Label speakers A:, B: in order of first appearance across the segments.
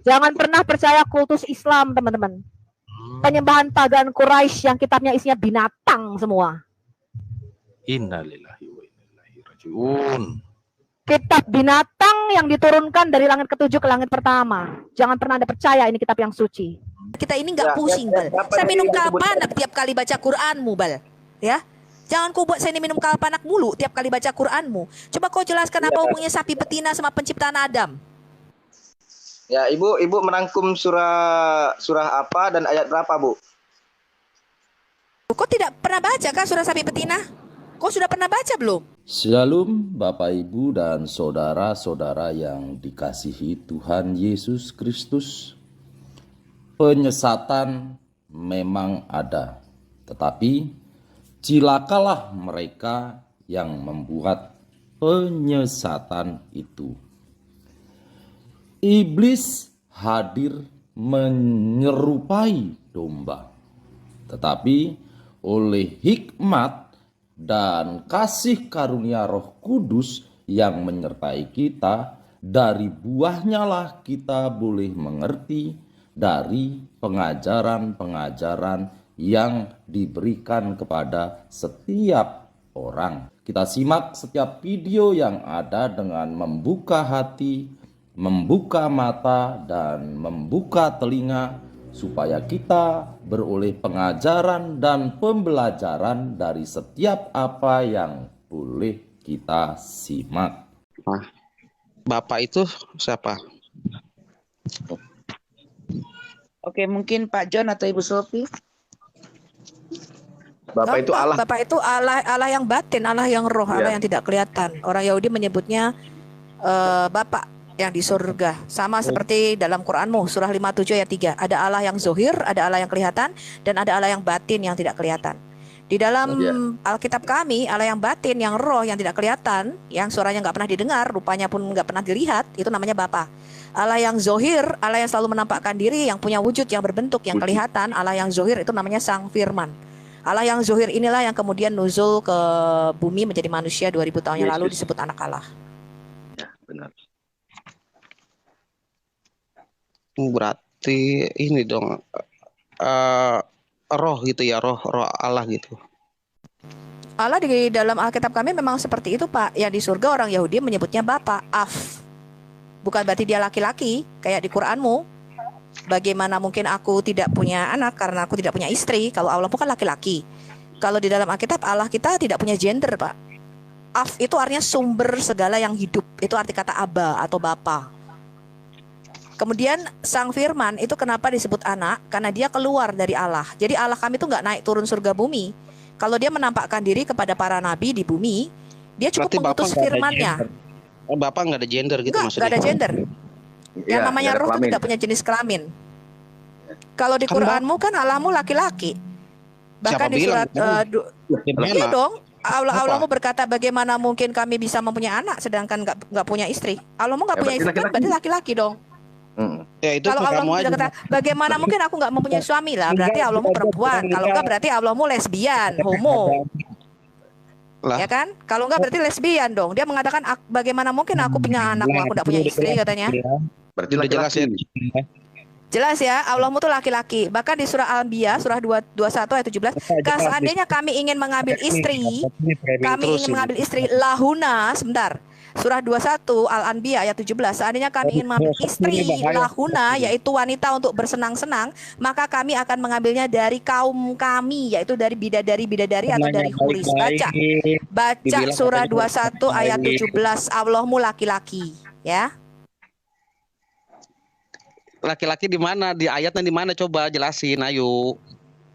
A: Jangan pernah percaya kultus Islam, teman-teman. Penyembahan pagan Quraisy yang kitabnya isinya binatang semua.
B: Innalillahi wa inna ilaihi rajiun.
A: Kitab binatang yang diturunkan dari langit ketujuh ke langit pertama. Jangan pernah Anda percaya ini kitab yang suci.
C: Kita ini nggak pusing, Bal. Saya minum kalpanak tiap kali baca Quranmu, Bal. Ya. Jangan kau buat saya ini minum kalpanak mulu tiap kali baca Quranmu. Coba kau jelaskan apa hubungannya sapi betina sama penciptaan Adam.
D: Ya, Ibu merangkum surah apa dan ayat berapa, Bu?
C: Kau tidak pernah baca kah surah sapi betina? Kau sudah pernah baca belum?
E: Shalom Bapak Ibu dan saudara-saudara yang dikasihi Tuhan Yesus Kristus. Penyesatan memang ada, tetapi cilakalah mereka yang membuat penyesatan itu. Iblis hadir menyerupai domba, tetapi oleh hikmat dan kasih karunia Roh Kudus yang menyertai kita, dari buahnya lah kita boleh mengerti dari pengajaran-pengajaran yang diberikan kepada setiap orang. Kita simak setiap video yang ada dengan membuka hati, membuka mata, dan membuka telinga, supaya kita beroleh pengajaran dan pembelajaran dari setiap apa yang boleh kita simak.
F: Bapak itu siapa?
G: Oke, mungkin Pak John atau Ibu Sophie.
D: Bapak itu Allah.
C: Bapak itu Allah yang batin, Allah yang roh, Allah yang tidak kelihatan. Orang Yahudi menyebutnya Bapak yang di surga. Sama seperti dalam Quranmu, surah 57 ayat 3. Ada Allah yang zohir, ada Allah yang kelihatan, dan ada Allah yang batin yang tidak kelihatan. Di dalam Alkitab kami, Allah yang batin, yang roh, yang tidak kelihatan, yang suaranya nggak pernah didengar, rupanya pun nggak pernah dilihat, itu namanya Bapa. Allah yang zohir, Allah yang selalu menampakkan diri, yang punya wujud, yang berbentuk, yang kelihatan, Allah yang zohir itu namanya Sang Firman. Allah yang zohir inilah yang kemudian nuzul ke bumi menjadi manusia 2000 tahun yang lalu, disebut anak Allah.
D: Ya, benar.
F: Berarti ini dong roh gitu ya, roh Allah gitu.
C: Allah di dalam Alkitab kami memang seperti itu, Pak. Ya, di surga orang Yahudi menyebutnya Bapa, Af. Bukan berarti dia laki-laki kayak di Quranmu. Bagaimana mungkin aku tidak punya anak karena aku tidak punya istri, kalau Allah bukan laki-laki. Kalau di dalam Alkitab Allah kita tidak punya gender, Pak. Af itu artinya sumber segala yang hidup. Itu arti kata Aba atau Bapa. Kemudian Sang Firman itu kenapa disebut anak? Karena dia keluar dari Allah. Jadi Allah kami itu nggak naik turun surga bumi. Kalau dia menampakkan diri kepada para nabi di bumi, dia cukup
F: Berarti
C: mengutus firman-Nya.
F: Bapak nggak ada gender gitu maksudnya?
C: Nggak ada gender. Yang
D: Ya,
C: namanya roh itu tidak punya jenis kelamin. Kalau di Quranmu kan Allahmu laki-laki. Bahkan di surat iya dong. Allahmu berkata, bagaimana mungkin kami bisa mempunyai anak sedangkan nggak punya istri? Allahmu nggak punya istri kan berarti laki-laki dong.
F: Ya, itu
C: kalau Allahmu
F: aja.
C: berkata, bagaimana mungkin aku nggak mempunyai suami lah? Berarti Allahmu perempuan. Kalau enggak berarti Allahmu lesbian, homo.
F: Lah.
C: Ya kan? Kalau enggak berarti lesbian dong. Dia mengatakan, bagaimana mungkin aku punya anak, aku nggak punya istri katanya.
D: Berarti
F: Udah jelas ya.
C: Jelas ya, Allahmu tuh laki-laki. Bahkan di surah Al-Anbiya, surah 21 ayat 17, seandainya kami ingin mengambil istri, lahuna, sebentar. Surah 21 Al-Anbiya ayat 17, seandainya kami ingin mengambil istri lahuna, yaitu wanita untuk bersenang-senang, maka kami akan mengambilnya dari kaum kami, yaitu dari bidadari-bidadari atau dari huris. Baca surah 21 ayat 17, Allahmu laki-laki, ya.
F: Laki-laki di mana? Di ayatnya di mana? Coba jelasin, ayo.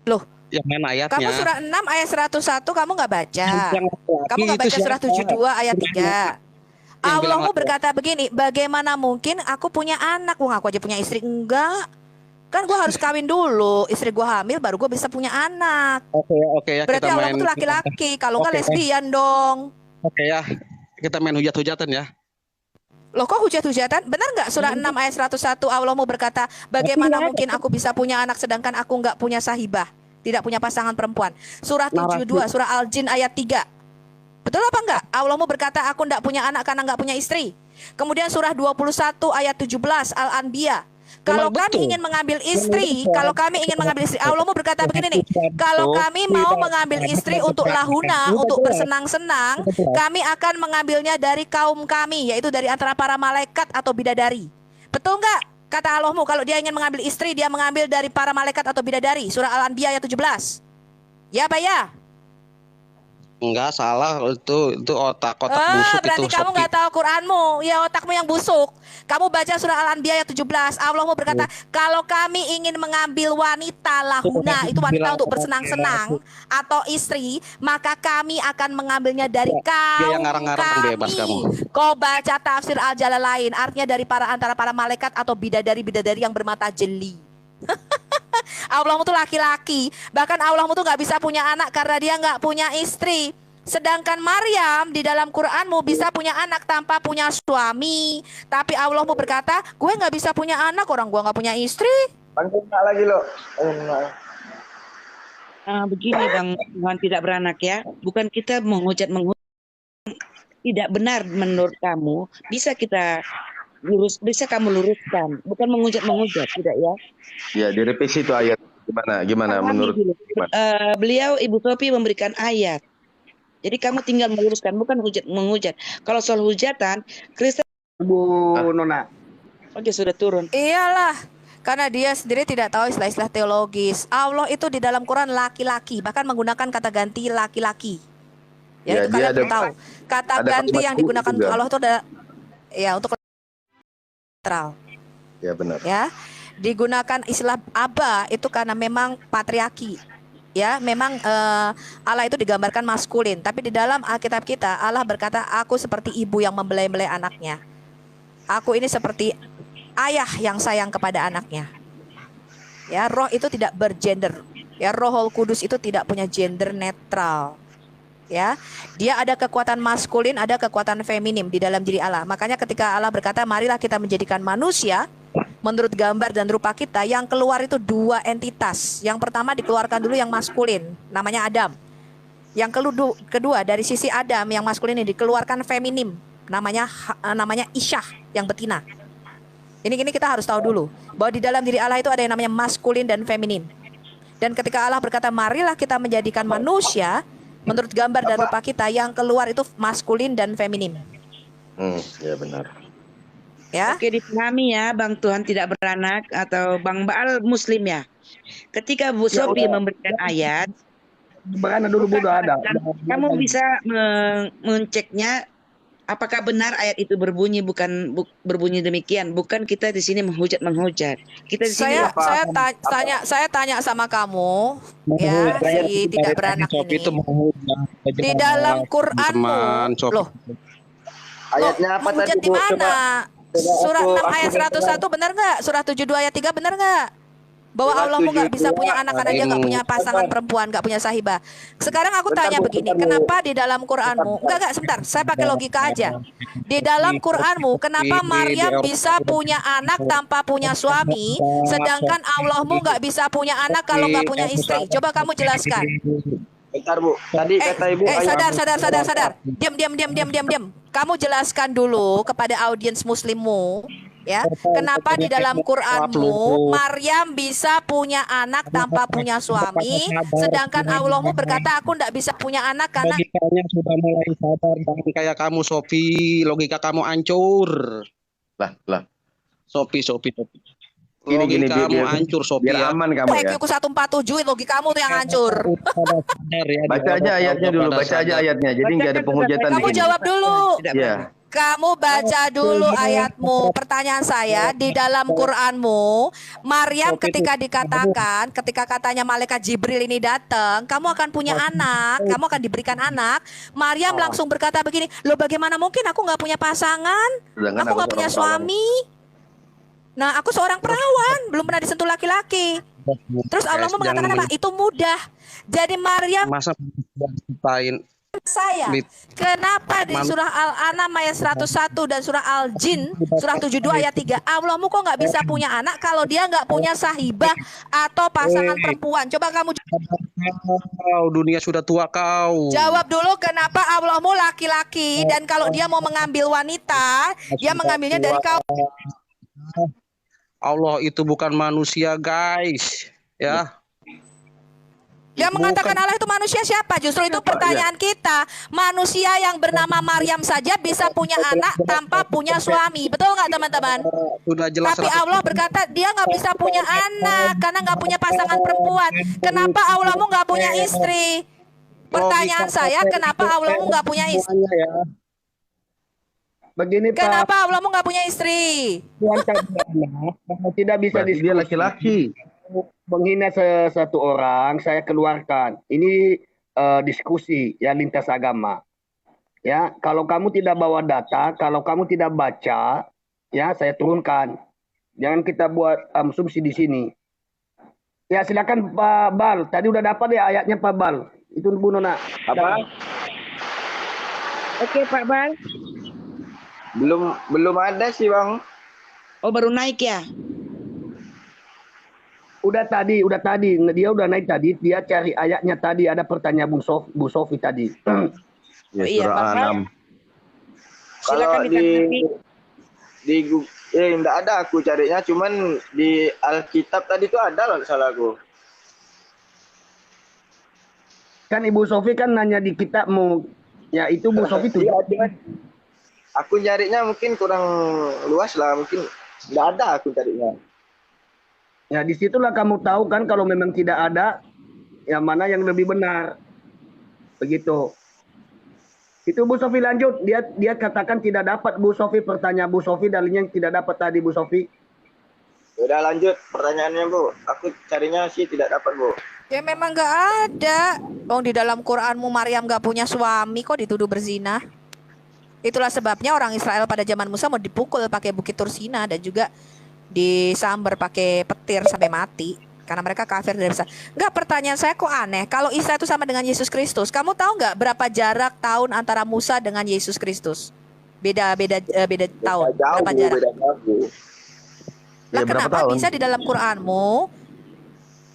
C: Loh,
F: yang mana ayatnya?
C: Kamu surah 6 ayat 101 kamu nggak baca. Kamu nggak baca surah 72 ayat 3. Allahmu berkata begini, bagaimana mungkin aku punya anak? Wong aku aja punya istri enggak. Kan gue harus kawin dulu, istri gue hamil baru gue bisa punya anak.
F: Oke ya.
C: Berarti Allahmu tuh laki-laki, kalau nggak lesbian dong.
F: Oke ya, kita main hujat-hujatan ya.
C: Loh kok hujat-hujatan? Benar nggak surah 6 ayat 101 Allahmu berkata, bagaimana mungkin aku bisa punya anak sedangkan aku nggak punya sahibah, tidak punya pasangan perempuan. Surah 72, surah Al-Jin ayat 3. Betul apa enggak? Allahmu berkata, aku enggak punya anak karena enggak punya istri. Kemudian surah 21 ayat 17 Al-Anbiya, Kalau
F: Memang
C: kami
F: betul.
C: ingin mengambil istri, kalau kami ingin mengambil istri, Allah mau berkata begini nih, kalau kami mau mengambil istri untuk lahuna, untuk bersenang-senang, kami akan mengambilnya dari kaum kami, yaitu dari antara para malaikat atau bidadari. Betul nggak? Kata Allahmu, kalau dia ingin mengambil istri, dia mengambil dari para malaikat atau bidadari. Surah Al-Anbiya ayat 17. Ya, Pak ya?
F: Enggak salah, itu otak-otak busuk
C: Berarti
F: itu.
C: kamu
F: Sopi.
C: nggak tahu Quranmu. Ya, otakmu yang busuk. Kamu baca surah Al-Anbiya ayat 17. Allah mau berkata, kalau kami ingin mengambil wanita lahuna, itu wanita untuk bersenang-senang atau istri, maka kami akan mengambilnya dari
F: Dia
C: kaum
F: yang ngarang-ngarang bebas kamu.
C: kami. Kau baca tafsir Al-Jalalain, artinya dari antara para malaikat atau bidadari-bidadari yang bermata jeli. Allahmu tuh laki-laki. Bahkan Allahmu tuh nggak bisa punya anak karena dia nggak punya istri. Sedangkan Maryam di dalam Quranmu bisa punya anak tanpa punya suami. Tapi Allahmu berkata, gue nggak bisa punya anak, orang gue nggak punya istri.
D: Panggil nak lagi lo.
G: Begini Bang Tuhan tidak beranak ya. Bukan kita menghujat tidak benar menurut kamu. Bisa kita bisa kamu luruskan. Bukan menghujat tidak ya.
D: Ya, direvisi itu ayat gimana
G: Pahami
D: menurut
G: dulu. Beliau Ibu Sophie memberikan ayat. Jadi kamu tinggal meluruskan, bukan menghujat. Kalau soal hujatan, Kristen
D: Bu Nona?
G: oke sudah turun.
C: Iyalah, karena dia sendiri tidak tahu istilah-istilah teologis. Allah itu di dalam Quran laki-laki, bahkan menggunakan kata ganti laki-laki. Ya,
D: Ya,
C: itu
D: dia
C: kalian
D: ada-
C: tahu. Kata
D: ada
C: ganti
D: kalimat
C: yang digunakan
D: juga.
C: untuk Allah itu ada ya untuk netral.
D: Ya benar.
C: Ya, digunakan istilah aba itu karena memang patriarki. Ya, memang Allah itu digambarkan maskulin, tapi di dalam Alkitab kita Allah berkata, aku seperti ibu yang membelai-belai anaknya. Aku ini seperti ayah yang sayang kepada anaknya. Ya, roh itu tidak bergender. Ya, Roh Kudus itu tidak punya gender netral. Ya, dia ada kekuatan maskulin, ada kekuatan feminim di dalam diri Allah. Makanya ketika Allah berkata, marilah kita menjadikan manusia menurut gambar dan rupa kita, yang keluar itu dua entitas. Yang pertama dikeluarkan dulu yang maskulin, namanya Adam. Yang kedua dari sisi Adam yang maskulin ini dikeluarkan feminim, namanya Isyah, yang betina. Ini kita harus tahu dulu bahwa di dalam diri Allah itu ada yang namanya maskulin dan feminin. Dan ketika Allah berkata, marilah kita menjadikan manusia menurut gambar dan rupa kita, yang keluar itu maskulin dan feminim.
D: Ya benar.
C: Ya.
G: Oke, dipahami ya, Bang Tuhan tidak beranak atau Bang Baal Muslim ya. Ketika Bu Sophie memberikan ayat,
D: Bagaimana dulu ada.
G: kamu bisa menceknya apakah benar ayat itu berbunyi berbunyi demikian. Bukan kita di sini menghujat. Kita di sini
C: Saya tanya sama kamu, ya, si tidak beranak
F: Sopi itu
C: ini. Di dalam Quranmu, loh,
D: Ayatnya apa
C: menghujat
D: tadi
C: di
D: Bu?
C: mana? Surah 6 ayat
D: aku
C: 101 benar nggak? Surah 72 ayat 3 benar nggak? Bahwa Allahmu nggak bisa punya anak karena dia nggak punya pasangan perempuan, nggak punya sahibah. Sekarang aku tanya begini, kenapa di dalam Quranmu? Enggak, sebentar, saya pakai logika aja. Di dalam Quranmu, kenapa Maryam bisa punya anak tanpa punya suami, sedangkan Allahmu nggak bisa punya anak kalau nggak punya istri? Coba kamu jelaskan.
D: Bentar Bu. Tadi kata Ibu
C: Sadar. Diam. Kamu jelaskan dulu kepada audiens muslimmu, ya, kenapa di dalam Quranmu Maryam bisa punya anak tanpa punya suami, sedangkan Allahmu berkata, aku tidak bisa punya anak karena
F: Logikanya sudah mulai sadar. Jangan kayak kamu, Sopi. Logika kamu hancur.
D: lah.
F: Sopi.
D: Gini,
F: Kamu hancur, Sopi.
D: biar
F: Ya.
D: aman kamu ya.
C: IQ ku 147, logika kamu tuh yang hancur.
F: Sadar ya,
D: Baca aja ayatnya dulu, baca aja ayatnya. Jadi nggak ada penghujatan di
C: Kamu
D: sini.
C: jawab dulu.
D: Ya.
C: Kamu baca dulu ayatmu. Pertanyaan saya, di dalam Quranmu, Maryam ketika katanya malaikat Jibril ini datang, kamu akan punya anak, kamu akan diberikan anak. Maryam langsung berkata begini, loh bagaimana mungkin aku nggak punya pasangan,
D: Sedangkan
C: aku nggak punya
D: seorang
C: suami. Nah, aku seorang perawan, belum pernah disentuh laki-laki. Terus Allah mengatakan apa? Itu mudah. Jadi Maryam
F: Masa ceritain
C: saya, kenapa di surah Al-An'am ayat 101 dan surah Al-Jin surah 72 ayat 3 Allahmu kok nggak bisa punya anak kalau dia nggak punya sahibah atau pasangan perempuan? Coba kamu
F: kau, dunia sudah tua kau.
C: jawab dulu, kenapa Allahmu laki-laki dan kalau dia mau mengambil wanita dia mengambilnya dari kaum.
F: Allah itu bukan manusia, guys. Ya.
C: Yang mengatakan Allah itu manusia siapa? Justru itu pertanyaan kita. Manusia yang bernama Maryam saja bisa punya anak tanpa punya suami. Betul nggak teman-teman?
F: Sudah jelas.
C: Tapi Allah berkata dia nggak bisa punya anak karena nggak punya pasangan perempuan. Kenapa Allahmu nggak punya istri? Pertanyaan saya, kenapa Allahmu nggak punya istri?
H: Ya. Begini Pak,
C: Kenapa Allahmu nggak punya istri?
H: Tuhan karena tidak bisa
I: Berarti dia laki-laki.
H: menghina satu orang, saya keluarkan. Ini diskusi ya lintas agama. Ya, kalau kamu tidak bawa data, kalau kamu tidak baca, ya saya turunkan. Jangan kita buat asumsi di sini. Ya silakan Pak Bal. Tadi udah dapat ya ayatnya Pak Bal. Itu Bu Nona.
D: Apa?
G: Oke Pak Bal.
D: Belum ada sih Bang.
G: Oh baru naik ya?
H: Udah tadi. Dia udah naik tadi. Dia cari ayatnya tadi. Ada pertanyaan Bu Sofi tadi.
I: Ya,
G: Iya,
I: surah
G: Pak.
I: An'am.
D: Kalau
G: Silakan
D: di Google, enggak ada aku carinya, cuman di Alkitab tadi tuh ada loh salah aku.
H: Kan Ibu Sofi kan nanya di kitabmu. Ya itu Bu Sofi tuh.
D: Aku nyarinya mungkin kurang luas lah, mungkin enggak ada aku carinya.
H: Ya disitulah kamu tahu kan kalau memang tidak ada, yang mana yang lebih benar. Begitu. Itu Bu Sofi lanjut. Dia katakan tidak dapat Bu Sofi, pertanyaan Bu Sofi dalilnya yang tidak dapat tadi Bu Sofi.
D: Udah lanjut pertanyaannya Bu. Aku carinya sih tidak dapat Bu.
C: Ya memang nggak ada. Oh di dalam Quranmu Maryam nggak punya suami kok dituduh berzina. Itulah sebabnya orang Israel pada zaman Musa mau dipukul pakai bukit Tursina dan juga disambar pakai petir sampai mati karena mereka kafir dari besar. Enggak, pertanyaan saya kok aneh. Kalau Isa itu sama dengan Yesus Kristus, kamu tahu nggak berapa jarak tahun antara Musa dengan Yesus Kristus? Beda tahun.
D: Jauh,
C: Berapa jarak?
D: beda jauh.
C: Lah
I: Ya, berapa
C: kenapa
I: tahun?
C: bisa di dalam Quranmu?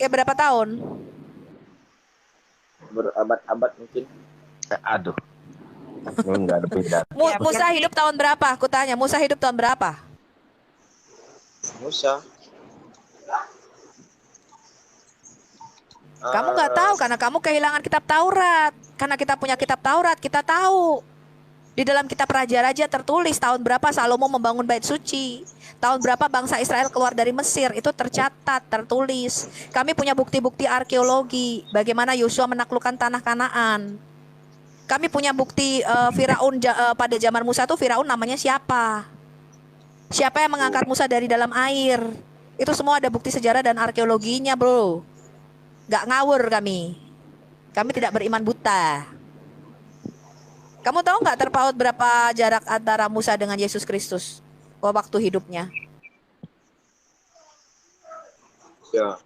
C: Ya berapa tahun?
D: Berabad-abad mungkin.
I: Aduh. Enggak ada beda.
C: Musa hidup tahun berapa? Aku tanya, Musa hidup tahun berapa?
D: Musa.
C: Kamu nggak tahu karena kamu kehilangan kitab Taurat. Karena kita punya kitab Taurat, kita tahu. Di dalam kitab Raja-Raja tertulis tahun berapa Salomo membangun bait suci. Tahun berapa bangsa Israel keluar dari Mesir, itu tercatat, tertulis. Kami punya bukti-bukti arkeologi bagaimana Yosua menaklukkan tanah Kanaan. Kami punya bukti Firaun pada zaman Musa itu Firaun namanya siapa? Siapa yang mengangkat Musa dari dalam air? Itu semua ada bukti sejarah dan arkeologinya, bro. Gak ngawur kami. Kami tidak beriman buta. Kamu tahu nggak terpaut berapa jarak antara Musa dengan Yesus Kristus waktu hidupnya?
D: Ya,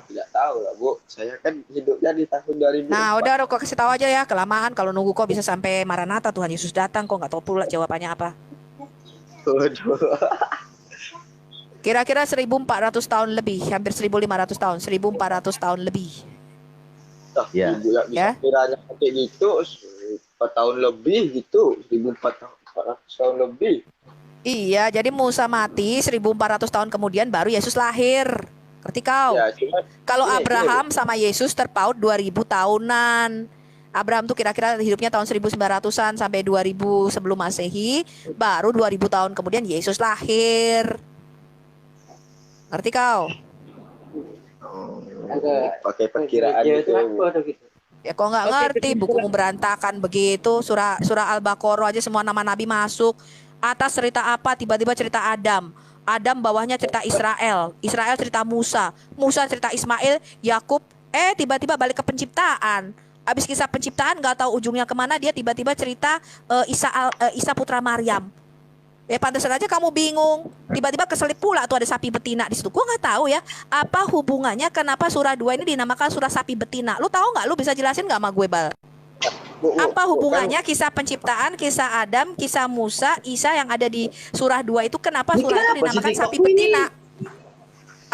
D: tidak tahu lah Bu. Saya kan hidupnya di tahun 2004.
C: Nah, udah kok kasih tahu aja ya. Kelamaan kalau nunggu kok bisa sampai Maranatha Tuhan Yesus datang kok nggak tahu pula jawabannya apa.
D: Waduh.
C: Kira-kira 1400 tahun lebih, hampir 1500 tahun, 1400 tahun lebih.
I: Ya.
D: Ibu yang bisa
C: Ya.
D: kiranya kayak gitu 4 tahun lebih gitu, 1400 tahun lebih.
C: Iya, jadi Musa mati 1400 tahun kemudian baru Yesus lahir. Ngerti kau?
D: Ya, cuma
C: Kalau
D: iya,
C: Abraham sama Yesus terpaut 2000 tahunan. Abraham tuh kira-kira hidupnya tahun 1900-an sampai 2000 sebelum Masehi, baru 2000 tahun kemudian Yesus lahir. Ngerti kau?
D: pakai perkiraan gitu.
C: Ya kok nggak ngerti, bukumu berantakan begitu. Surah Al-Baqarah aja semua nama nabi masuk. Atas cerita apa, tiba-tiba cerita Adam. Adam bawahnya cerita Israel. Israel cerita Musa. Musa cerita Ismail, Yakub. Tiba-tiba balik ke penciptaan. Habis kisah penciptaan nggak tahu ujungnya kemana, dia tiba-tiba cerita Isa putra Maryam. Pantesan aja kamu bingung. Tiba-tiba keselip pula tuh ada sapi betina di situ. Gua nggak tahu ya apa hubungannya kenapa surah 2 ini dinamakan surah sapi betina. Lu tahu nggak? Lu bisa jelasin nggak sama gue, Bal? Apa hubungannya kisah penciptaan, kisah Adam, kisah Musa, Isa yang ada di surah 2 itu kenapa surah itu dinamakan sapi betina?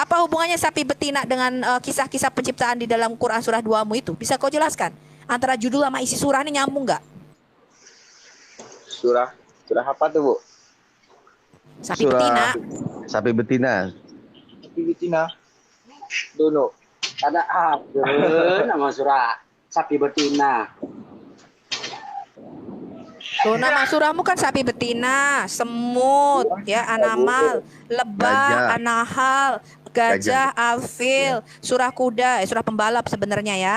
C: Apa hubungannya sapi betina dengan kisah-kisah penciptaan di dalam Quran surah 2-mu itu? Bisa kau jelaskan? Antara judul sama isi surah ini nyambung nggak?
D: Surah apa tuh Bu?
C: Sapi betina.
I: Sapi betina.
D: sapi betina. Dono.
J: Ada nama surah sapi betina.
C: Tuh nama surahmu kan sapi betina, semut, ya, anamal, lebah,
I: Gajah.
C: anahal, gajah, alfil, surah kuda, surah pembalap sebenarnya ya,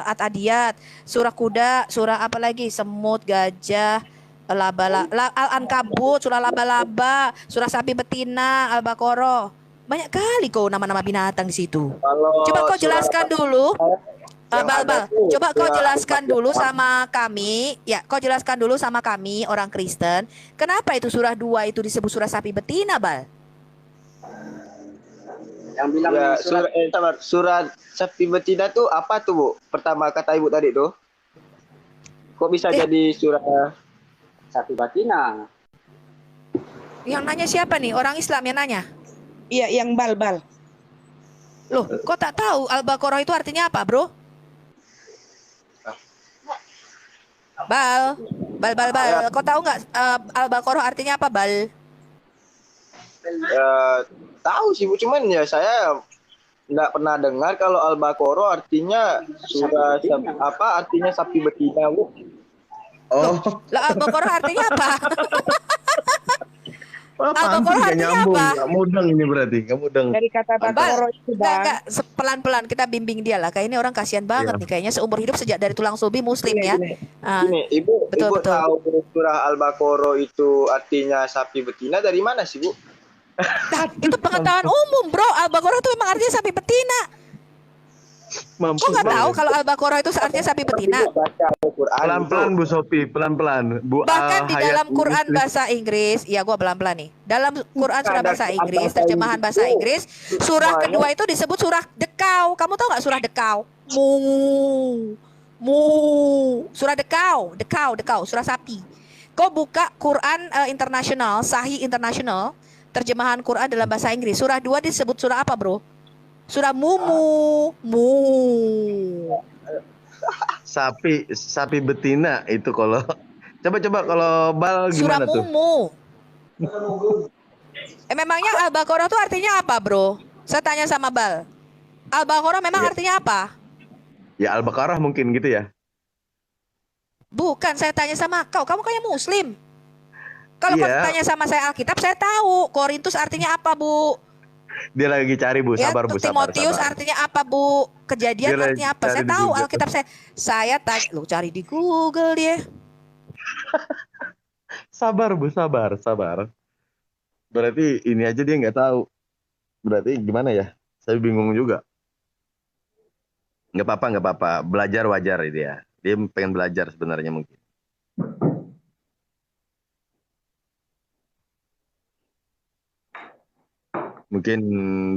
C: at-adiyat, surah kuda, surah apa lagi, semut, gajah, al-ankabut, surah laba-laba, surah sapi betina, al-baqarah. Banyak kali kau nama-nama binatang di situ.
D: Kalau
C: Coba kau
D: surah
C: jelaskan dulu.
D: yang
C: Bal,
D: ada
C: Bal,
D: tuh
C: coba kau
D: surah
C: jelaskan dulu
D: Al-Baqarah.
C: sama kami, ya, kau jelaskan dulu sama kami orang Kristen, kenapa itu surah 2 itu disebut surah sapi betina, Bal?
J: Yang bilang
D: Ya,
J: surat
D: surat sapi betina tuh apa tuh, Bu? Pertama kata Ibu tadi tuh. Kok bisa jadi surah
J: sapi betina.
C: Yang nanya siapa nih? Orang Islam yang nanya?
G: Iya, yang bal.
C: Loh, kok tak tahu Al-Baqarah itu artinya apa, bro? Bal. Kau tahu nggak Al-Baqarah artinya apa, Bal?
D: tahu sih, Bu, cuman ya saya nggak pernah dengar kalau Al-Baqarah artinya surah apa artinya sapi betina, Bu.
I: Oh,
C: Lah Al-Baqarah artinya apa?
I: apaan sih nggak nyambung? Nggak mudeng ini berarti, nggak mudeng.
G: Dari kata Baqarah itu, Bang.
C: Enggak, pelan-pelan kita bimbing dia lah. Kayak ini orang kasihan banget
I: Iya.
C: nih. Kayaknya seumur hidup sejak dari tulang sulbi Muslim ya. Ah,
D: Ini Ibu,
C: betul,
D: Ibu
C: betul.
D: tahu surah Al-Baqarah itu artinya sapi betina dari mana sih, Bu?
C: Nah, itu pengetahuan umum, bro. Al-Baqarah itu memang artinya sapi betina. Kok nggak tahu kalau Al-Baqarah itu artinya sapi betina?
D: Baca Al-Quran
I: Pelan-pelan
D: itu.
I: Bu Sopi, pelan-pelan. Bu
C: Bahkan di
I: Hayat
C: dalam Quran
I: Muslim.
C: bahasa Inggris, ya gua pelan-pelan nih. Dalam Quran surah
D: Ada
C: bahasa Inggris,
D: bahasa
C: terjemahan bahasa Inggris, surah
D: Semuanya.
C: kedua itu disebut surah dekau. Kamu tahu nggak surah dekau? Mu. Surah dekau, surah sapi. Kau buka Quran internasional, Sahih internasional, terjemahan Quran dalam bahasa Inggris. Surah 2 disebut surah apa, bro? Surah mu.
I: Sapi betina itu kalau coba kalau bal
C: Surah
I: gimana tuh?
C: mumu. Memangnya Al-Baqarah itu artinya apa, bro? Saya tanya sama Bal. Al-Baqarah memang
I: Ya.
C: artinya apa?
I: Ya Al-Baqarah mungkin gitu ya.
C: Bukan, saya tanya sama kau. Kamu kayak Muslim. Kalau kau
I: Iya.
C: tanya sama saya Alkitab, saya tahu. Korintus artinya apa, Bu?
I: Dia lagi cari Bu,
C: Ya,
I: sabar Bu, sabar.
C: Timotius artinya apa, Bu? Kejadian
I: Dia lagi
C: artinya apa?
I: cari
C: Saya
I: di
C: tahu
I: Google.
C: Alkitab saya tanya. Lu cari di Google dia.
I: Sabar Bu, sabar. Berarti ini aja dia nggak tahu. Berarti gimana ya? Saya bingung juga. Nggak apa-apa. Belajar wajar itu ya. Dia pengen belajar sebenarnya mungkin. Mungkin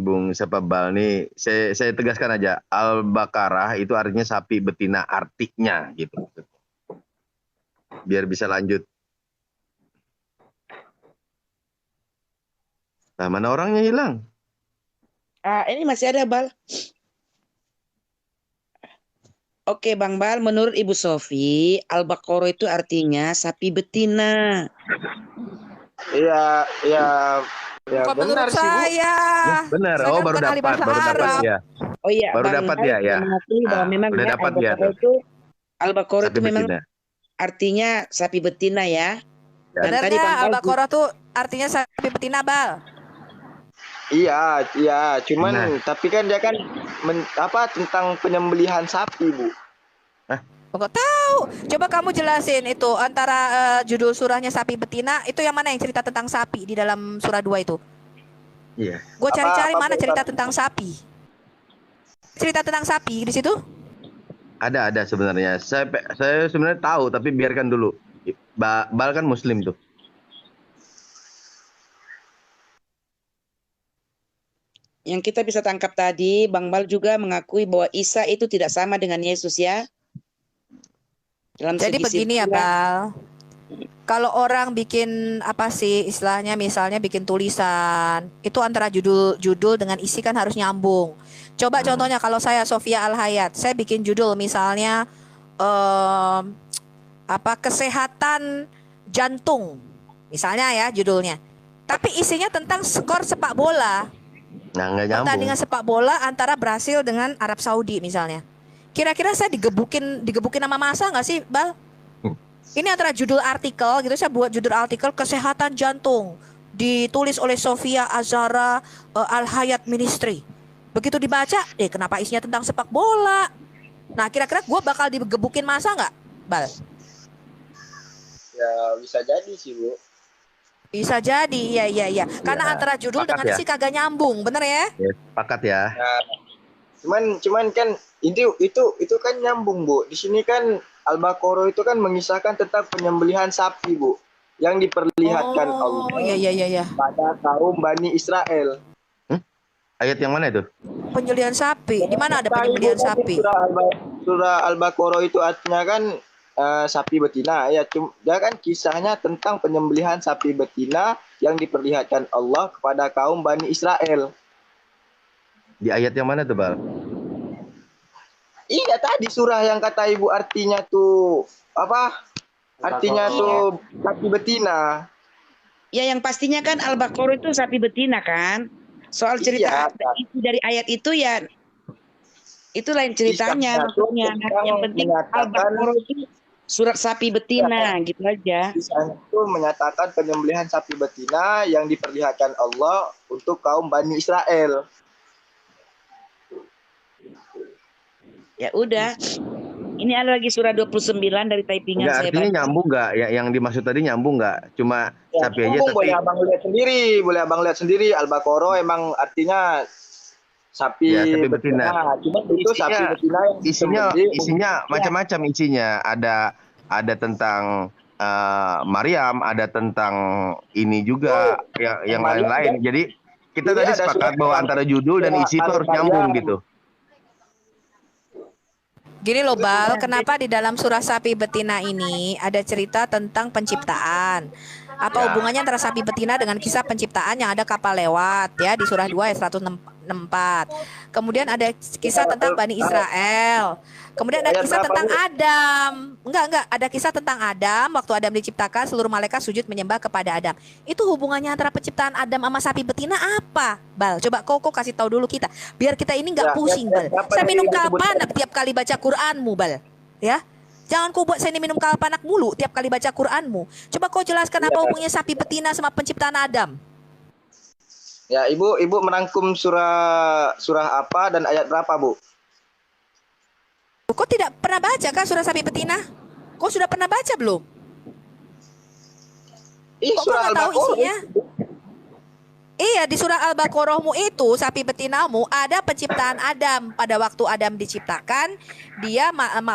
I: Bung siapa Bal nih, saya tegaskan aja, Al-Baqarah itu artinya sapi betina, artinya gitu. Biar bisa lanjut. Nah, mana orangnya hilang?
G: Ini masih ada, Bal. Oke, Bang Bal, menurut Ibu Sofi, Al-Baqarah itu artinya sapi betina.
D: Iya,
C: Kok menurut
D: benar sih, Bu.
C: saya?
I: Benar.
C: Saya
I: Oh,
C: kan
I: baru
C: bukan ahli
I: dapat
C: bahasa Arab.
I: ya.
G: Oh iya,
I: Baru
G: Bang
I: dapat
G: Bal
I: ya, ya.
G: sudah mengakui bahwa memang
I: udah
G: ya,
I: dapat ya
G: Al-Baqarah
I: tuh.
G: Al-Baqarah
I: Sapi
G: itu memang
I: betina.
G: artinya sapi betina ya.
I: Ya.
G: Dan
C: Benar
G: tadi
C: nggak
G: Bang Bal
C: Al-Baqarah tuh artinya sapi betina, Bal?
D: Iya, cuman
I: Nah.
D: tapi kan dia kan tentang penyembelihan sapi, Bu.
C: Kok tahu? Coba kamu jelasin itu antara judul surahnya sapi betina itu yang mana yang cerita tentang sapi di dalam surah 2 itu?
I: Iya.
C: Gue cari-cari
D: Apa
C: mana cerita
D: bukan?
C: tentang sapi. Cerita tentang sapi di situ?
I: Ada sebenarnya. Saya sebenarnya tahu, tapi biarkan dulu. Bal kan Muslim tuh.
G: yang kita bisa tangkap tadi, Bang Bal juga mengakui bahwa Isa itu tidak sama dengan Yesus ya. Dalam
C: Jadi
G: segi
C: begini ya,
G: silsilah.
C: Bal. Kalau orang bikin apa sih istilahnya, misalnya bikin tulisan, itu antara judul dengan isi kan harus nyambung. Coba contohnya kalau saya Sofia Al-Hayat, saya bikin judul misalnya kesehatan jantung, misalnya ya judulnya. Tapi isinya tentang skor sepak bola.
I: Nah, nggak nyambung.
C: Pertandingan sepak bola antara Brasil dengan Arab Saudi misalnya. Kira-kira saya digebukin sama masa nggak sih, Bal? Ini antara judul artikel gitu, saya buat judul artikel kesehatan jantung ditulis oleh Sofia Azhara Al Hayat Ministry. Begitu dibaca, kenapa isinya tentang sepak bola? Nah, kira-kira gue bakal digebukin masa nggak, Bal?
D: Ya bisa jadi sih, Bu.
C: Bisa jadi, iya. Karena
I: Ya,
C: antara judul
I: sepakat
C: dengan
I: ya.
C: isi kagak nyambung, bener ya?
I: Ya, sepakat ya.
D: Nah, cuman kan itu kan nyambung, Bu. Di sini kan Al-Baqarah itu kan mengisahkan tentang penyembelihan sapi, Bu, yang diperlihatkan Allah
C: Iya.
D: pada kaum Bani Israel.
I: Ayat yang mana itu?
C: Penyembelihan sapi. Di mana ada penyembelihan sapi?
D: Surah Al-Baqarah itu artinya kan sapi betina. Ya, dia kan kisahnya tentang penyembelihan sapi betina yang diperlihatkan Allah kepada kaum Bani Israel.
I: Di ayat yang mana tuh, Bal?
D: Iya, tadi surah yang kata Ibu artinya tuh apa? Artinya tuh sapi betina.
G: Ya, yang pastinya kan Al-Baqarah itu sapi betina kan. Soal cerita isi dari ayat itu ya itu lain ceritanya maksudnya. Yang penting Al-Baqarah itu surat sapi betina gitu aja.
D: Kisah itu menyatakan penyembelihan sapi betina yang diperlihatkan Allah untuk kaum Bani Israel.
G: Ya udah. Ini ada lagi surah 29 dari typingan
I: Enggak,
G: saya.
I: artinya nyambung nggak? Yang dimaksud tadi nyambung nggak? Cuma sapi aja
D: Nyambung,
I: tapi
D: boleh abang lihat sendiri. Al-Baqarah emang artinya sapi,
I: ya, sapi betina.
D: Cuma itu sapi betina yang
I: isinya macam-macam isinya. Ada tentang Maryam, ada tentang ini juga yang lain-lain. Jadi kita tadi sepakat bahwa antara judul dan isi itu harus nyambung gitu.
C: Gini loh, Bal, kenapa di dalam surah sapi betina ini ada cerita tentang penciptaan? Apa hubungannya antara sapi betina dengan kisah penciptaan yang ada kapal lewat ya di surah 2 ayat 164. Kemudian ada kisah tentang Bani Israel. Kemudian ada kisah tentang Adam. Enggak, ada kisah tentang Adam. Waktu Adam diciptakan, seluruh malaikat sujud menyembah kepada Adam. Itu hubungannya antara penciptaan Adam sama sapi betina apa, Bal? Coba kau kasih tahu dulu kita, biar kita ini nggak pusing, Bal. Saya minum kalpanak tiap kali baca Quranmu, Bal. Ya, jangan kau buat saya ini minum kalpanak mulu tiap kali baca Quranmu. Coba kau jelaskan apa hubungannya sapi betina sama penciptaan Adam.
D: Ya, Ibu merangkum surah apa dan ayat berapa, Bu?
C: Kau tidak pernah baca kan surah sapi betina? Kau sudah pernah baca belum? Kok kau nggak tahu isinya? Iya, di surah Al-Baqarahmu itu, sapi betinamu, ada penciptaan Adam. Pada waktu Adam diciptakan, dia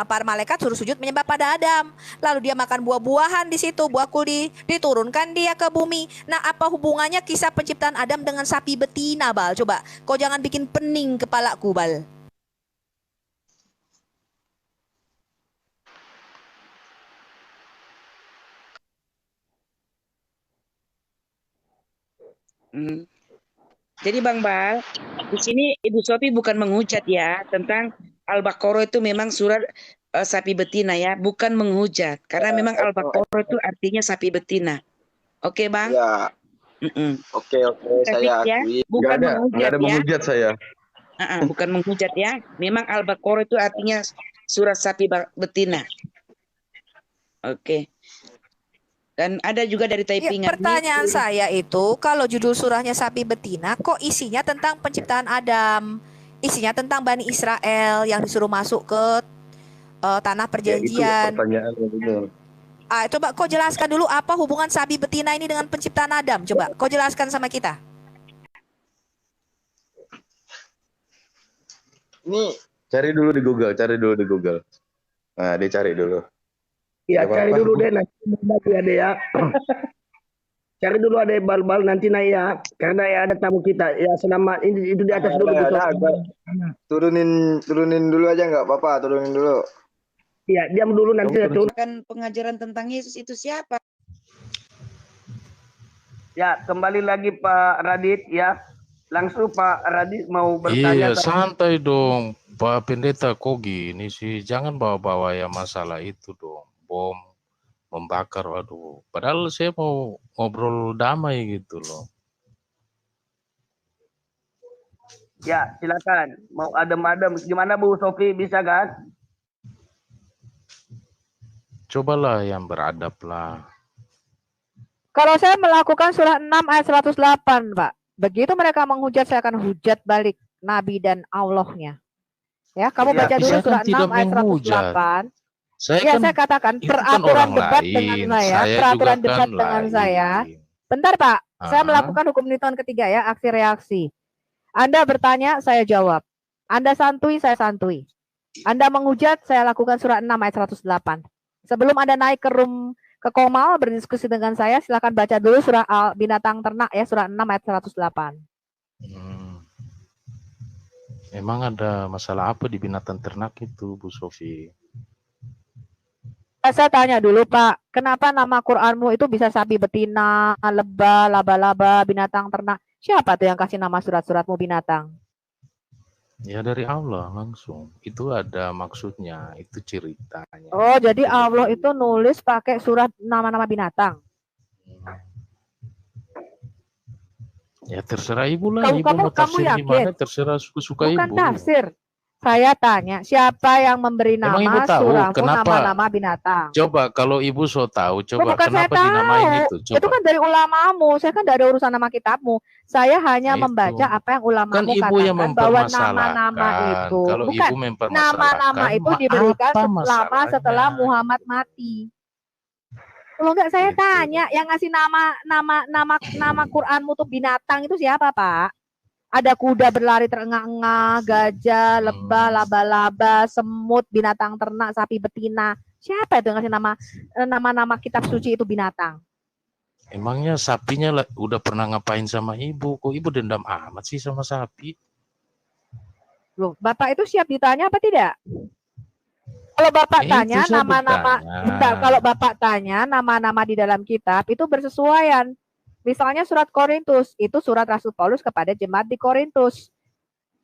C: para malaikat suruh sujud menyembah pada Adam. Lalu dia makan buah-buahan di situ, buah kuldi, diturunkan dia ke bumi. Nah, apa hubungannya kisah penciptaan Adam dengan sapi betina, Bal? Coba, kau jangan bikin pening kepalaku, Bal.
G: Jadi Bang Bal, di sini Ibu Sofi bukan menghujat ya tentang Al-Baqarah itu memang surat sapi betina ya, bukan menghujat karena memang Al-Baqarah itu artinya sapi betina. Oke, Bang?
D: Ya. Oke, saya akui.
G: Bukan
I: Nggak ada menghujat saya.
G: Bukan menghujat ya. Memang Al-Baqarah itu artinya surat sapi betina. Oke. Dan ada juga dari typingan.
C: Pertanyaan saya itu, kalau judul surahnya sapi betina, kok isinya tentang penciptaan Adam? Isinya tentang Bani Israel yang disuruh masuk ke tanah perjanjian.
I: Ya, itu pertanyaan benar.
C: Coba kau jelaskan dulu apa hubungan sapi betina ini dengan penciptaan Adam. Coba kau jelaskan sama kita.
D: Ini
I: cari dulu di Google. Nah, dia cari dulu.
H: Iya, cari dulu deh nanti ada ya. Cari dulu ada bal-bal nanti naik ya. Karena ya ada tamu kita. Ya selama ini itu di atas dulu.
D: Turunin dulu aja nggak apa-apa, turunin dulu.
H: Iya, diam dulu nanti saya turun.
G: Kan pengajaran tentang Yesus itu siapa?
H: Ya, kembali lagi Pak Radit ya. Langsung Pak Radit mau bertanya.
B: Iya, santai dong. Pak Pendeta kok gini sih? Jangan bawa-bawa ya masalah itu dong. Bom membakar, waduh. Padahal saya mau ngobrol damai gitu loh.
H: Ya, silakan. Mau adem-adem. Gimana Bu Sofi, bisa kan?
B: Cobalah yang beradab lah.
A: Kalau saya melakukan surah 6 ayat 108, Pak. Begitu mereka menghujat, saya akan hujat balik Nabi dan Allahnya. Ya, kamu
H: Ya,
A: baca dulu
B: saya kan
A: surah 6
B: tidak
A: ayat
B: menghujat.
A: 108.
B: Saya
A: Ya,
B: kan
A: saya katakan
B: itu kan
A: peraturan
B: orang
A: debat dengan
B: lain.
A: saya,
B: Saya
A: peraturan
B: juga
A: debat
B: kan
A: dengan saya.
B: lain.
A: Bentar, Pak. Saya
B: Ah,
A: melakukan hukum Newton ketiga ya, aksi reaksi. Anda bertanya, saya jawab. Anda santuy, saya santuy. Anda menghujat, saya lakukan surah 6 ayat 108. Sebelum Anda naik ke Komal berdiskusi dengan saya, silakan baca dulu surah binatang ternak ya, surah 6 ayat 108.
B: Emang ada masalah apa di binatang ternak itu, Bu Sofi?
A: Saya tanya dulu, Pak, kenapa nama Qur'anmu itu bisa sapi betina, lebah, laba-laba, binatang ternak? Siapa tuh yang kasih nama surat-suratmu binatang?
B: Ya dari Allah langsung. Itu ada maksudnya, itu ceritanya.
A: Oh, jadi
B: Itu
A: Allah
B: lebih.
A: itu nulis pakai surat nama-nama binatang.
B: Ya terserah ibu lah, ibu
A: Kamu
B: mau tafsir
A: yakin?
B: gimana, terserah suka-suka
A: Bukan
B: ibu.
A: tafsir. Saya tanya, siapa yang memberi
B: Emang ibu
A: nama
B: tahu
A: surahmu
B: kenapa?
A: nama-nama binatang?
B: Coba kalau ibu so tahu, coba
A: Bukan saya
B: kenapa dinamain
A: tahu.
B: itu?
A: Itu
B: Coba.
A: kan dari ulamamu. Saya kan tidak ada urusan nama kitabmu. Saya hanya
B: Nah,
A: membaca
B: itu.
A: apa yang ulamamu
B: Kan ibu yang
A: katakan bahwa nama-nama
B: mempermasalahkan.
A: itu
B: Kalau
A: bukan
B: ibu mempermasalahkan,
A: nama-nama itu diberikan
B: apa
A: selama setelah
B: masalahnya?
A: Muhammad mati. Kalau enggak saya
B: Gitu.
A: tanya, yang ngasih nama Qur'anmu tuh binatang itu siapa, Pak? Ada kuda berlari terengah-engah, gajah, lebah, laba-laba, semut, binatang ternak, sapi betina. Siapa itu yang ngasih nama-nama kitab suci itu binatang?
B: Emangnya sapinya udah pernah ngapain sama ibu? Kok ibu dendam amat sih sama sapi?
A: Loh, Bapak itu siap ditanya apa tidak? Kalau Bapak tanya nama-nama, kalau Bapak tanya nama-nama di dalam kitab itu bersesuaian. Misalnya surat Korintus, itu surat Rasul Paulus kepada jemaat di Korintus.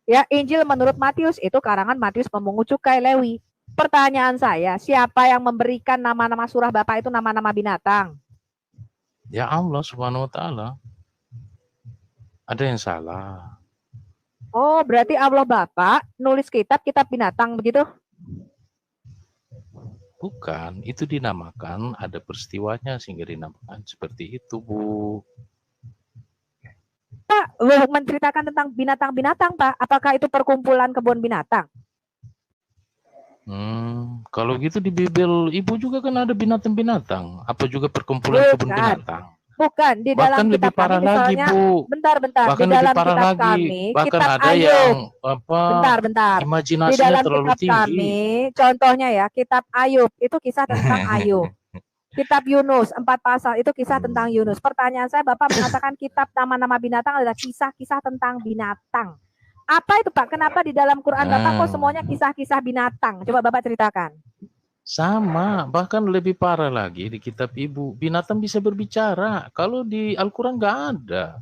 A: Ya, Injil menurut Matius, itu karangan Matius pemungut cukai Lewi. Pertanyaan saya, siapa yang memberikan nama-nama surah Bapak itu nama-nama binatang?
B: Ya Allah Subhanahu wa taala. Ada yang salah.
A: Oh, berarti Allah Bapak nulis kitab binatang begitu?
B: Bukan, itu dinamakan ada peristiwanya sehingga dinamakan seperti itu, Bu.
A: Pak, menceritakan tentang binatang-binatang, Pak. Apakah itu perkumpulan kebun binatang?
B: Kalau gitu di Bible Ibu juga kan ada binatang-binatang. Apa juga perkumpulan kebun binatang?
A: Bukan, di dalam
B: Bahkan
A: kitab
B: lebih parah
A: kami
B: lagi,
A: misalnya,
B: Bu.
A: bentar,
B: Bahkan
A: di dalam
B: lebih parah
A: kitab
B: lagi.
A: kami,
B: Bahkan
A: kitab
B: ada
A: Ayub,
B: yang apa?
A: bentar, di
B: Imajinasinya
A: dalam
B: terlalu
A: kitab
B: tinggi.
A: kami, contohnya ya, kitab Ayub, itu kisah tentang Ayub. Kitab Yunus, 4 pasal, itu kisah tentang Yunus. Pertanyaan saya, Bapak mengatakan kitab nama-nama binatang adalah kisah-kisah tentang binatang. Apa itu, Pak? Kenapa di dalam Quran Bapak kok semuanya kisah-kisah binatang? Coba Bapak ceritakan.
B: Sama, bahkan lebih parah lagi di kitab Ibu. Binatang bisa berbicara. Kalau di Al-Quran nggak ada.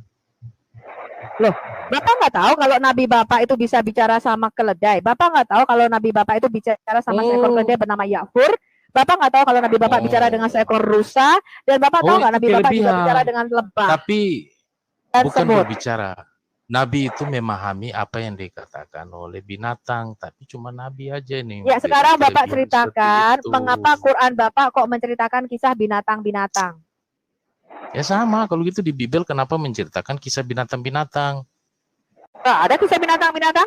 A: Loh, Bapak nggak tahu kalau Nabi Bapak itu bisa bicara sama keledai? Bapak nggak tahu kalau Nabi Bapak itu bicara sama seekor keledai bernama Ya'fur? Bapak nggak tahu kalau Nabi Bapak bicara dengan seekor rusa? Dan Bapak tahu nggak Nabi Bapak juga bicara dengan lebah?
B: Tapi
A: dan
B: bukan
A: semut.
B: berbicara. Nabi itu memahami apa yang dikatakan oleh binatang, tapi cuma Nabi aja nih.
A: Ya, sekarang Bapak
B: kelebihan
A: ceritakan
B: seperti itu.
A: mengapa Quran Bapak kok menceritakan kisah binatang-binatang?
B: Ya sama, kalau gitu di Bible kenapa menceritakan kisah binatang-binatang?
A: Nggak ada kisah binatang-binatang?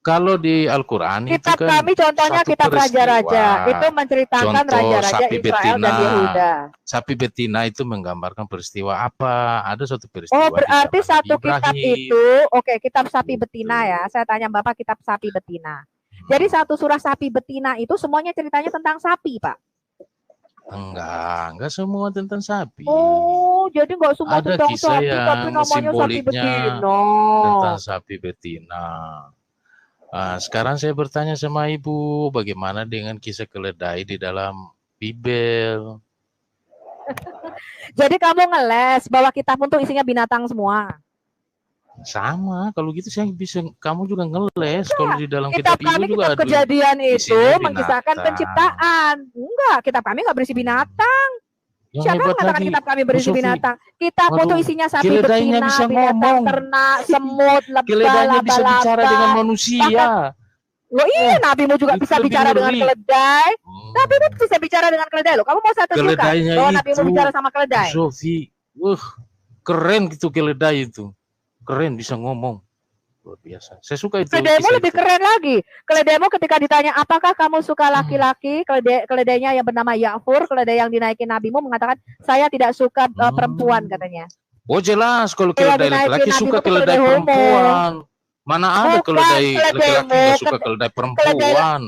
B: Kalau di Al-Quran itu
A: Kitab
B: kan
A: kami contohnya
B: satu
A: kitab raja-raja.
B: peristiwa.
A: Itu menceritakan
B: Contoh
A: raja-raja
B: sapi
A: Israel dan
B: betina.
A: Yehuda.
B: Sapi betina itu menggambarkan peristiwa apa? Ada suatu peristiwa.
A: Oh, berarti
B: di zaman
A: satu
B: Nabi
A: kitab
B: Ibrahim.
A: itu, oke, kitab sapi betina ya. Saya tanya Bapak kitab sapi betina. Jadi satu surah sapi betina itu semuanya ceritanya tentang sapi, Pak.
B: Enggak semua tentang sapi.
A: Oh, jadi enggak semua
B: Ada
A: tentang
B: kisah
A: sapi, tapi
B: yang
A: namanya sapi
B: simboliknya
A: betina.
B: tentang sapi betina. Sekarang saya bertanya sama Ibu, bagaimana dengan kisah keledai di dalam Bible?
A: Jadi kamu ngeles bahwa kitab untuk isinya binatang semua.
B: Sama, kalau gitu saya bisa, kamu juga ngeles. Kalau di dalam
A: Kitab
B: kitab Ibu
A: kami,
B: juga
A: kitab
B: ada
A: kejadian itu
B: isinya
A: mengisahkan
B: binatang.
A: penciptaan. Enggak, kitab kami enggak berisi binatang.
B: Yang
A: Siapa
B: hebat
A: mengatakan
B: lagi,
A: kitab kami
B: Bu
A: berisi
B: Sofi.
A: binatang? Kitab itu
B: Waduh,
A: isinya sapi
B: keledainya
A: betina,
B: bisa
A: binatang
B: ngomong.
A: ternak, semut, lebah,
B: Keledainya bisa bicara dengan
A: laba-laba.
B: manusia.
A: Loh iya, nabimu juga
B: Itu
A: bisa
B: lebih
A: bicara dengan
B: ngeri.
A: keledai. Nabimu bisa bicara dengan keledai loh. Kamu mau saya tunjukkan
B: Keledainya
A: bahwa nabimu
B: itu,
A: bicara sama
B: Bu
A: keledai?
B: Sofi, keren gitu keledai itu. Keren, bisa ngomong. Luar biasa. Saya suka itu
A: Keledaimu
B: kisah
A: lebih
B: itu.
A: keren lagi. Keledaimu ketika ditanya apakah kamu suka laki-laki, keledainya yang bernama Ya'fur, keledai yang dinaikin nabimu mengatakan saya tidak suka perempuan katanya.
B: Oh jelas, kalau
A: Yang
B: keledai
A: dinaikin
B: laki-laki
A: nabimu
B: suka
A: tuh keledai
B: keledai
A: homo.
B: perempuan. Mana ada
A: Bukan
B: keledai laki-laki
A: keledaimu,
B: nggak suka keledai perempuan?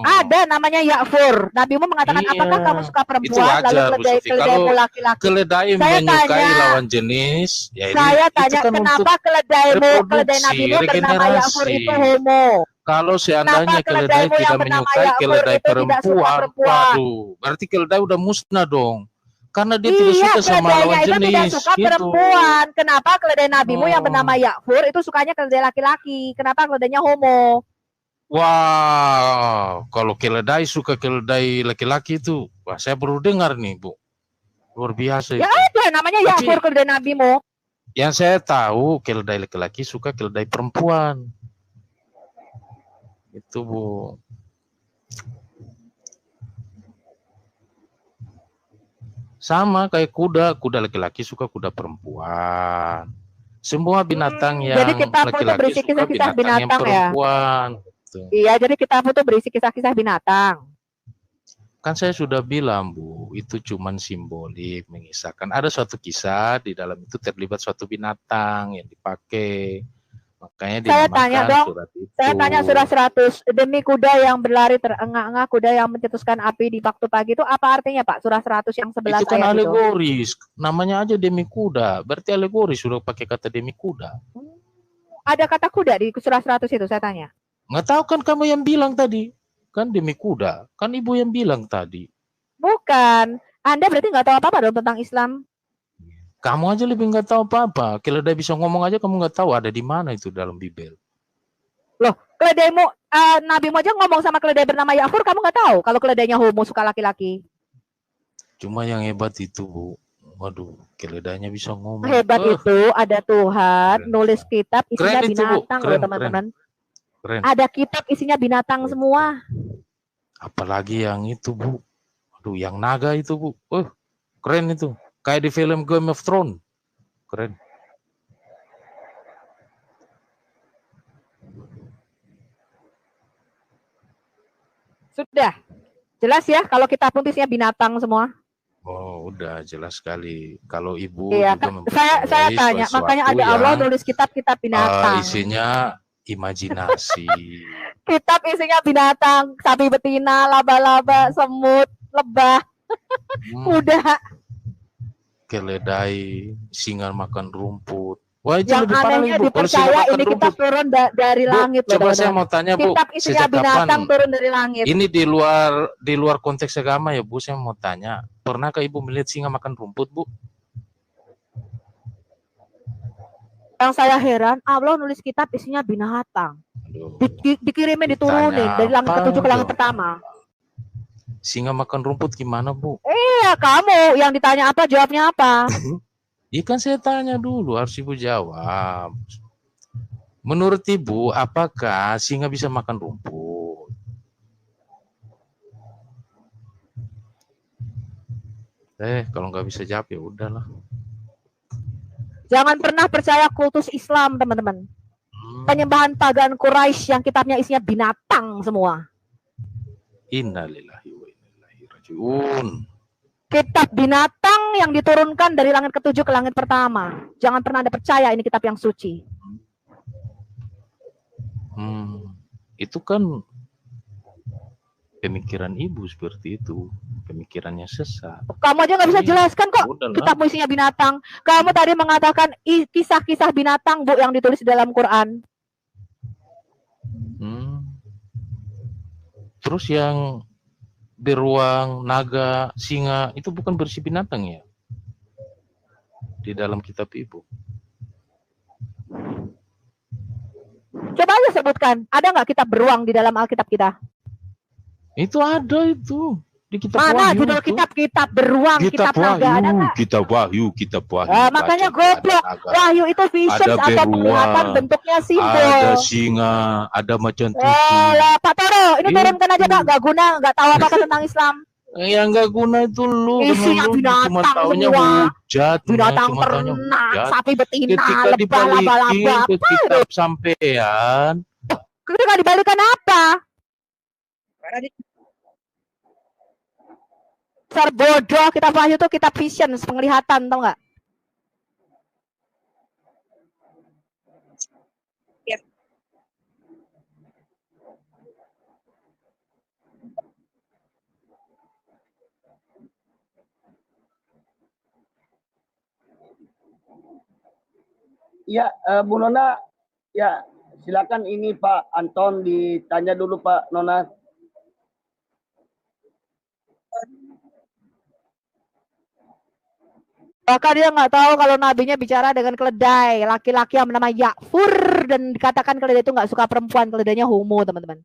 A: ada namanya Ya'fur. Nabimu mengatakan apakah kamu suka
B: Itu
A: perempuan, lalu
B: wajar, Bu Sofi.
A: keledaimu
B: Kalau
A: laki-laki.
B: keledai
A: Saya
B: menyukai
A: tanya,
B: lawan jenis, ya ini
A: saya
B: itu
A: tanya
B: kan untuk
A: kenapa keledai
B: reproduksi,
A: nabimu bernama Ya'fur
B: regenerasi.
A: itu homo?
B: Kalau seandainya
A: Kenapa
B: keledai
A: keledaimu yang
B: tidak
A: bernama
B: menyukai
A: Ya'fur
B: keledai
A: itu tidak suka
B: perempuan,
A: perempuan?
B: waduh, berarti keledai udah musnah dong. Karena dia tidak
A: Iya,
B: suka sama
A: keledainya
B: lawan
A: itu tidak
B: jenis,
A: suka
B: gitu.
A: perempuan. Kenapa keledai nabimu yang bernama Ya'fur itu sukanya keledai laki-laki? Kenapa keledainya homo?
B: Wah, kalau keledai suka keledai laki-laki itu, wah saya baru dengar nih, Bu. Luar biasa
A: Ya
B: itu.
A: ada, namanya Ya'fur keledai nabimu.
B: Yang saya tahu keledai laki-laki suka keledai perempuan. Itu, Bu. Sama kayak kuda laki-laki suka kuda perempuan. Semua binatang yang
A: Jadi kitab itu
B: laki-laki
A: berisi
B: suka
A: kisah-kisah
B: binatang yang
A: binatang ya?
B: perempuan. Gitu.
A: Iya, jadi kitab itu berisi kisah-kisah binatang.
B: Kan saya sudah bilang, Bu, itu cuman simbolik, mengisahkan. Ada suatu kisah, di dalam itu terlibat suatu binatang yang dipakai. Makanya
A: Saya
B: dinamakan
A: tanya dong,
B: surat itu.
A: saya tanya surah 100, demi kuda yang berlari terengah-engah, kuda yang mencetuskan api di waktu pagi itu apa artinya Pak? Surah 100 yang 11
B: Itu kan
A: ayat itu.
B: alegoris, namanya aja demi kuda, berarti alegoris, sudah pakai kata demi kuda.
A: Ada kata kuda di surah 100 itu, saya tanya.
B: Nggak tahu kan kamu yang bilang tadi, kan demi kuda, kan ibu yang bilang tadi.
A: Bukan, Anda berarti nggak tahu apa-apa dong tentang Islam.
B: Kamu aja lebih nggak tahu apa-apa, keledai bisa ngomong aja kamu nggak tahu ada di mana itu dalam Bible.
A: Loh, keledaimu, nabimu aja ngomong sama keledai bernama Ya'fur, kamu nggak tahu kalau keledainya homo suka laki-laki.
B: Cuma yang hebat itu, Bu. Waduh, keledainya bisa ngomong.
A: Hebat itu ada Tuhan, nulis kitab isinya
B: Keren itu, Bu.
A: binatang
B: Keren,
A: loh teman-teman.
B: Keren.
A: Ada kitab isinya binatang semua.
B: Apalagi yang itu, Bu. Aduh, yang naga itu, Bu. Keren itu. Kayak di film Game of Thrones. Keren.
A: Sudah. Jelas ya kalau kita pun isinya binatang semua.
B: Oh, udah jelas sekali. Kalau Ibu
A: Iya,
B: juga
A: saya tanya,
B: sesuatu
A: makanya ada Allah nulis kitab-kitab binatang.
B: isinya imajinasi.
A: Kitab isinya binatang, sapi betina, laba-laba, semut, lebah, kuda.
B: Keledai, singa makan rumput. Wah, itu
A: Yang
B: lebih parah
A: anehnya
B: lagi, Bu. Kalau singa
A: dipercaya
B: makan
A: ini kitab
B: rumput.
A: turun dari
B: Bu,
A: langit.
B: coba
A: teman-teman.
B: saya mau tanya, Bu.
A: Kitab isinya
B: Sejak
A: binatang
B: kapan?
A: turun dari langit.
B: Ini di luar konteks agama ya, Bu. Saya mau tanya, pernahkah Ibu melihat singa makan rumput, Bu?
A: Yang saya heran, Allah nulis kitab isinya binatang. Dikirimin, diturunin dari langit
B: apa
A: ke-7 ke langit
B: dong?
A: pertama.
B: Singa makan rumput gimana, Bu?
A: Iya, kamu yang ditanya apa, jawabnya apa?
B: Iya kan saya tanya dulu, harus Ibu jawab. Menurut Ibu, apakah singa bisa makan rumput? Kalau nggak bisa jawab ya udahlah.
A: Jangan pernah percaya kultus Islam, teman-teman. Penyembahan pagan Quraisy yang kitabnya isinya binatang semua.
B: Innalillahi wa inna ilaihi rajiun.
A: Kitab binatang yang diturunkan dari langit ke-7 ke langit pertama. Jangan pernah Anda percaya ini kitab yang suci.
B: Itu kan pemikiran Ibu seperti itu. Pemikirannya sesat.
A: Kamu aja nggak bisa jelaskan kok
B: Udahlah.
A: kitabmu isinya binatang. Kamu tadi mengatakan kisah-kisah binatang, Bu, yang ditulis di dalam Quran.
B: Terus yang beruang, naga, singa itu bukan berisi binatang ya? Di dalam kitab Ibu.
A: Coba aja sebutkan, ada nggak kitab beruang di dalam Alkitab kita?
B: Itu ada itu. Di kitab
A: Mana
B: Wahyu
A: judul
B: itu.
A: kitab beruang, kitab naga ada nggak?
B: Kitab Wahyu.
A: Makanya
B: Baca, ada
A: goblok.
B: naga,
A: Wahyu itu visions
B: ada
A: atau penglihatan
B: beruang,
A: bentuknya simbol.
B: ada singa, ada macan tutul.
A: Lah, Pak Toro, ini
B: Itu.
A: turunkan aja Pak, gak guna, gak tahu apa-apa tentang Islam.
B: Yang nggak guna itu lu,
A: Isinya
B: lu cuma
A: binatang
B: taunya
A: semua.
B: hujat,
A: Binatang
B: cuma taunya
A: ternak,
B: hujat.
A: sapi betina,
B: Ketika
A: lebah,
B: dibalikin
A: laba-laba,
B: ke
A: apa itu?
B: kitab sampean,
A: Ketika dibalikan apa? Dasar bodoh, kitab Wahyu itu kitab visions, penglihatan, tau nggak?
H: Ya, Bu Nona, ya silakan ini Pak Anton ditanya dulu Pak Nona.
A: Bahkan dia nggak tahu kalau nabinya bicara dengan keledai, laki-laki yang bernama Ya'fur, dan dikatakan keledai itu nggak suka perempuan, keledainya homo, teman-teman.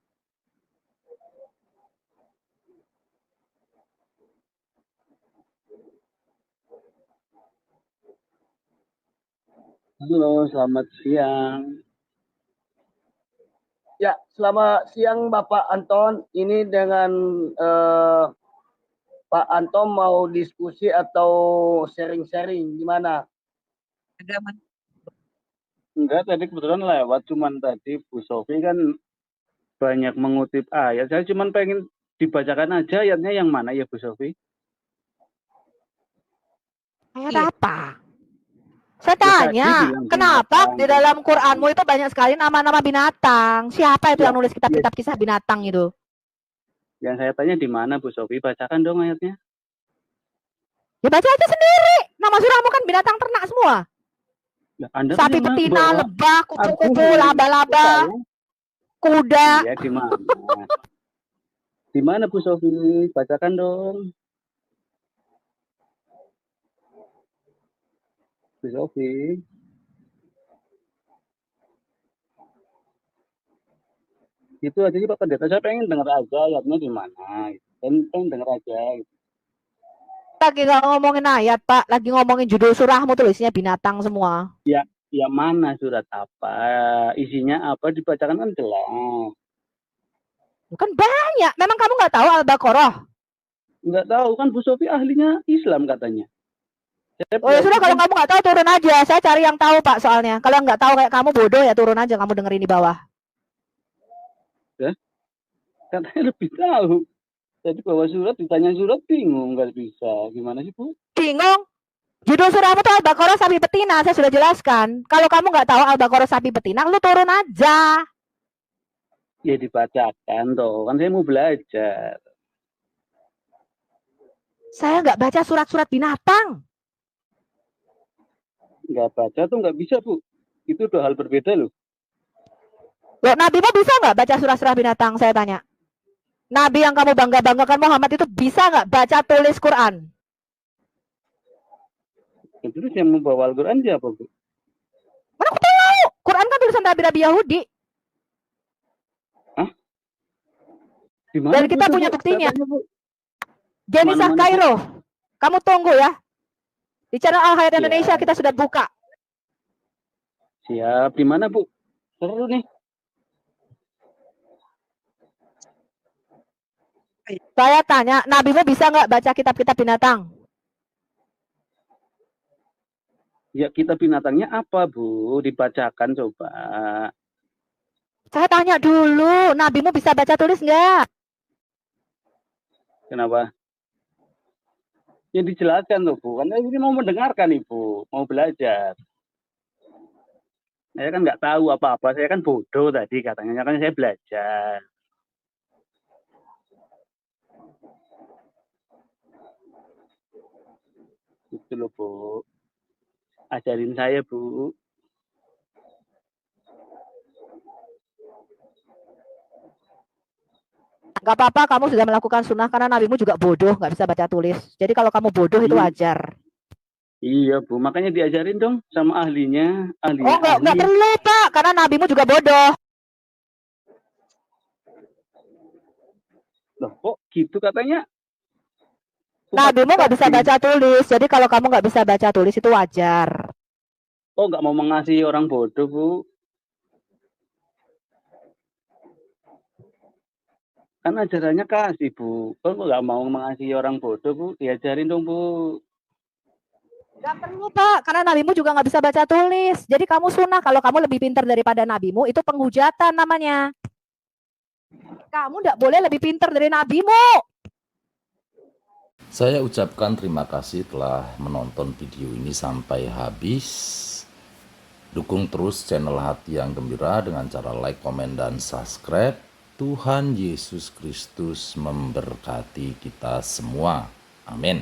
K: Halo, selamat siang.
H: Ya, selamat siang Bapak Anton. Ini dengan Pak Anton mau diskusi atau sharing-sharing gimana?
K: Enggak, tadi kebetulan lewat, cuman tadi Bu Sofi kan banyak mengutip ayat. Saya cuman pengen dibacakan aja ayatnya yang mana ya Bu Sofi?
A: Ayat apa? Saya tanya, kenapa di dalam Quranmu itu banyak sekali nama-nama binatang? Siapa itu yang nulis kitab-kitab kisah binatang itu?
K: Yang saya tanya di mana Bu Sofi? Bacakan dong ayatnya.
A: Ya baca aja sendiri. Nama surahmu kan binatang ternak semua.
K: Ya, Anda
A: sapi betina, lebah, kupu-kupu, laba-laba, kuda.
K: Iya, di mana? Di mana Bu Sofi? Bacakan dong. Bu Sofi. Itu aja sih Pak Pendeta, saya pengen dengar aja ayatnya di mana. Pengen dengar aja.
A: Lagi nggak ngomongin ayat Pak, lagi ngomongin judul surahmu, tulisnya binatang semua.
K: Ya mana surat apa, isinya apa, dibacakan kan jelas.
A: Kan banyak, memang kamu nggak tahu Al-Baqarah?
K: Nggak tahu, kan Bu Sofi ahlinya Islam katanya.
A: Oh ya sudah, kalau kamu nggak tahu turun aja, saya cari yang tahu Pak soalnya. Kalau nggak tahu kayak kamu bodoh ya turun aja, kamu dengerin di bawah.
K: Ya, katanya lebih tahu. Jadi bawa surat, ditanya surat bingung, nggak bisa. Gimana sih Bu?
A: Bingung? Judul surahmu tuh Al-Baqarah sapi betina, saya sudah jelaskan. Kalau kamu nggak tahu Al-Baqarah sapi betina, lu turun aja.
K: Ya dibacakan toh, kan saya mau belajar.
A: Saya nggak baca surat-surat binatang.
K: Nggak baca tuh nggak bisa Bu. Itu dua hal berbeda loh.
A: Loh, Nabi mau bisa nggak baca surat-surat binatang, saya tanya. Nabi yang kamu bangga-banggakan Muhammad itu bisa nggak baca tulis Quran?
K: Terus yang membawa Al-Quran siapa Bu?
A: Mana aku tahu? Quran kan tulisan Nabi-Nabi Yahudi.
K: Hah? Dimana,
A: Dan kita
K: Bu,
A: punya
K: Bu?
A: buktinya.
K: Katanya, Bu.
A: Genisah
K: Mana-mana,
A: Kairo. Kamu tunggu ya. Di channel Al Hayat
K: Ya.
A: Indonesia kita sudah buka.
K: Siap, di mana Bu? Seru nih.
A: Saya tanya, Nabimu bisa nggak baca kitab-kitab binatang?
K: Ya kitab binatangnya apa Bu? Dibacakan coba.
A: Saya tanya dulu, Nabimu bisa baca tulis nggak?
K: Kenapa? Ya dijelaskan loh Bu. Karena ini mau mendengarkan Ibu, mau belajar. Saya kan nggak tahu apa-apa. Saya kan bodoh tadi katanya. Kan saya belajar. Itu loh Bu. Ajarin saya Bu.
A: Nggak apa-apa, kamu sudah melakukan sunnah karena nabimu juga bodoh, nggak bisa baca tulis. Jadi kalau kamu bodoh itu wajar.
K: Iya Bu, makanya diajarin dong sama ahlinya.
A: Oh nggak perlu Pak, karena nabimu juga bodoh.
K: Loh kok gitu katanya?
A: Nabimu nggak bisa baca tulis. Jadi kalau kamu nggak bisa baca tulis itu wajar.
K: Oh, nggak mau mengasihi orang bodoh, Bu. Kan ajarannya kasih, Bu. Kok nggak mau mengasihi orang bodoh, Bu? Diajarin dong, Bu.
A: Gak perlu Pak, karena nabimu juga nggak bisa baca tulis. Jadi kamu sunnah kalau kamu lebih pintar daripada nabimu, itu penghujatan namanya. Kamu nggak boleh lebih pintar dari nabimu.
E: Saya ucapkan terima kasih telah menonton video ini sampai habis. Dukung terus channel Hati yang Gembira dengan cara like, komen, dan subscribe. Tuhan Yesus Kristus memberkati kita semua. Amin.